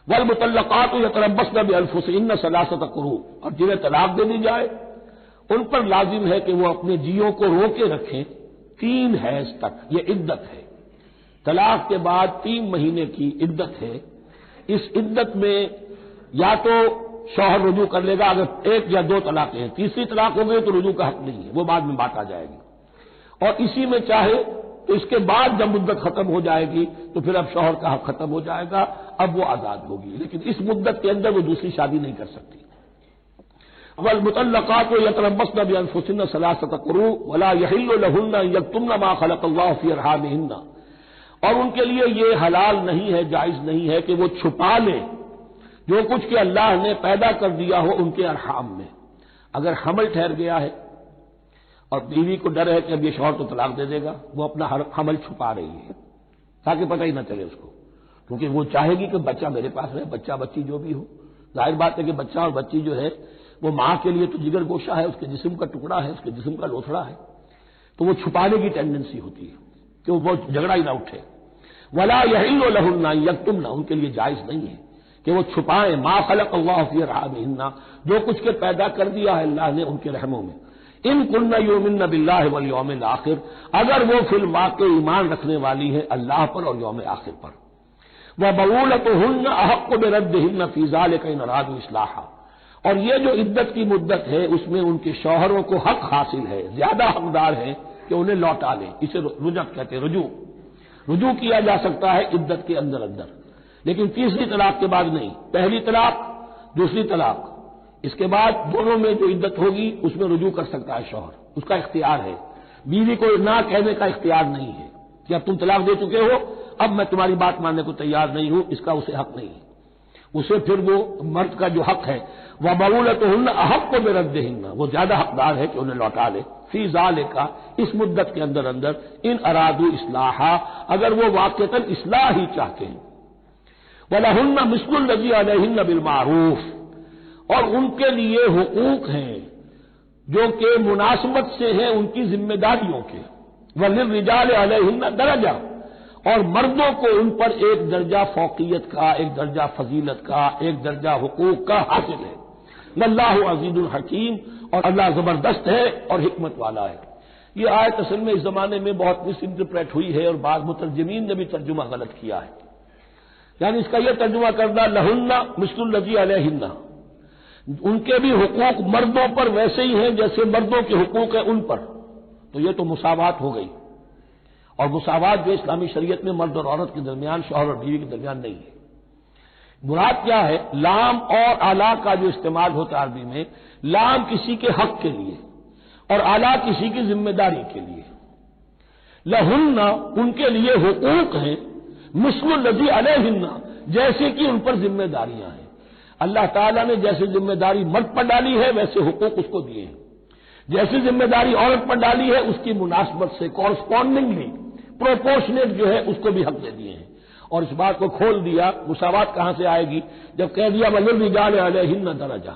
वल मुतल्लकात यतरब्बस्न बिअन्फुसिहिन्न सलासत कुरू, और जिन्हें तलाक दे दी जाए उन पर लाजिम है कि वो अपने जियों को रोके रखें 3 हैज तक। ये इद्दत है, तलाक के बाद 3 महीने की इद्दत है। इस इद्दत में या तो शौहर रुजू कर लेगा अगर 1 या 2 तलाकें हैं, तीसरी तलाक हो गई तो रुजू का हक नहीं है, वो बाद में बात आ जाएगी। और इसी में चाहे तो इसके बाद जब मुद्दत खत्म हो जाएगी तो फिर अब शौहर का हक खत्म हो जाएगा, अब वो आजाद होगी, लेकिन इस मुद्दत के अंदर वो दूसरी शादी नहीं कर सकती। वल मुतल्लकात यतरब्बस्न बिअन्फुसिहिन्न सलासत कुरू वला यहिल्लु लहुन्ना यक्तुमन मा खलक़ल्लाहु फी अरहामिहिन्न, और उनके लिए ये हलाल नहीं है, जायज नहीं है कि वो छुपा ले जो कुछ कि अल्लाह ने पैदा कर दिया हो उनके अरहाम में। अगर हमल ठहर गया है और बीवी को डर है कि अब ये शौहर तो तलाक दे देगा, वो अपना हमल छुपा रही है ताकि पता ही ना चले उसको, क्योंकि वो चाहेगी कि बच्चा मेरे पास रहे, बच्चा बच्ची जो भी हो। जाहिर बात है कि बच्चा और बच्ची जो है वो मां के लिए तो जिगर गोशा है, उसके जिस्म का टुकड़ा है, उसके जिस्म का लोथड़ा है, तो वो छुपाने की टेंडेंसी होती है कि वो झगड़ा ही ना उठे। वला यहिल्लु लहुन्ना यक्तुमना, उनके लिए जायज नहीं है कि वो छुपाएं मा खलक़ल्लाहु फी अरहामिहिन्ना, जो कुछ के पैदा कर दिया है अल्लाह ने उनके रहमों में। इन कुन्ना युमिन्न बिल्लाहि वल यौमिल आखिर, अगर वो फिल वाक़ई ईमान रखने वाली है अल्लाह पर और यौम आखिर पर। व बऊलतुहुन्ना अहक्कु बिरद्दिहिन्ना फी ज़ालिका इन अरादू इस्लाहा, और ये जो इद्दत की मुद्दत है उसमें उनके शौहरों को हक हासिल है, ज्यादा हकदार है कि उन्हें लौटा लें। इसे रुजक कहते हैं, रुजू किया जा सकता है इद्दत के अंदर अंदर, लेकिन तीसरी तलाक के बाद नहीं। पहली तलाक, दूसरी तलाक, इसके बाद दोनों में जो इद्दत होगी उसमें रुजू कर सकता है शौहर, उसका इख्तियार है। बीवी को ना कहने का इख्तियार नहीं है कि अब तुम तलाक दे चुके हो, अब मैं तुम्हारी बात मानने को तैयार नहीं हूं, इसका उसे हक नहीं है। उसे फिर वो मर्द का जो हक है वह बऊलतुहुन्ना अहक्कु बिरद्दिहिन्ना, वो ज्यादा हकदार है कि उन्हें लौटा ले फी ज़ालिका, इस मुद्दत के अंदर अंदर इन अरादू इस्लाहा, अगर वो वाक़तन इस्लाह ही चाहते हैं। वलहुन्ना मिस्लुल लज़ी अलैहिन्ना बिल मारूफ, और उनके लिए हुकूक हैं जो कि मुनासबत से हैं उनकी जिम्मेदारियों के। वलिर्रिजाल अलैहिन्ना दरजा, और मर्दों को उन पर एक दर्जा फौकियत का, एक दर्जा फजीलत का, एक दर्जा हुकूक का हासिल है। वल्लाहु अज़ीजुल हकीम, और अल्लाह जबरदस्त है और हिकमत वाला है। ये आयत असल में इस जमाने में बहुत मिस इंटरप्रेट हुई है और बाद मुतरजमीन ने भी तर्जुमा गलत किया है। यानी इसका यह तर्जुमा करना लहुन्ना मिस्लुल लज़ी अलैहिन्ना, उनके भी हुकूक मर्दों पर वैसे ही हैं जैसे मर्दों के हुकूक है उन पर, तो यह तो मुसावात हो गई। और मुसावात जो इस्लामी शरीयत में मर्द और औरत के दरमियान, शौहर और बीवी के दरमियान नहीं है। मुराद क्या है? लाम और आला का जो इस्तेमाल होता है अरबी में, लाम किसी के हक के लिए और आला किसी की जिम्मेदारी के लिए। लहुन्ना, उनके लिए हुकूक हैं, मिस्लुल लज़ी अलैहिन्ना, जैसे कि उन पर जिम्मेदारियां हैं। अल्लाह ताला ने जैसे जिम्मेदारी मर्द पर डाली है वैसे हुकूक उसको दिए हैं। जैसी जिम्मेदारी औरत पर डाली है उसकी मुनासबत से कॉरस्पॉन्डिंगली प्रोपोर्शनेट जो है उसको भी हक दे दिए हैं। और इस बात को खोल दिया, मुसावात कहां से आएगी? जब कह दिया वलिर्रिजाल अलैहिन्ना दरजा,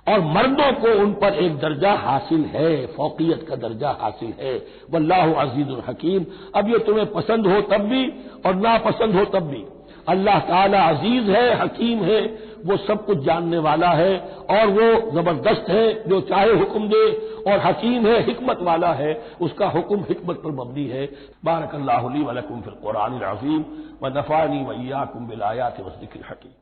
और मर्दों को उन पर एक दर्जा हासिल है, फौकियत का दर्जा हासिल है। वल्लाहु अज़ीजुल हकीम, अब ये तुम्हें पसंद हो तब भी और नापसंद हो तब भी अल्लाह ताला अजीज है, हकीम है, वो सब कुछ जानने वाला है और वो जबरदस्त है, जो चाहे हुक्म दे, और हकीम है, हिकमत वाला है, उसका हुक्म हिकमत पर मबनी है। बारकल्लाहु ली व लकुम फिल कुरानिल अज़ीम व नफ़अनी व इय्याकुम बिल आयाति व ज़िक्रिल हकीम।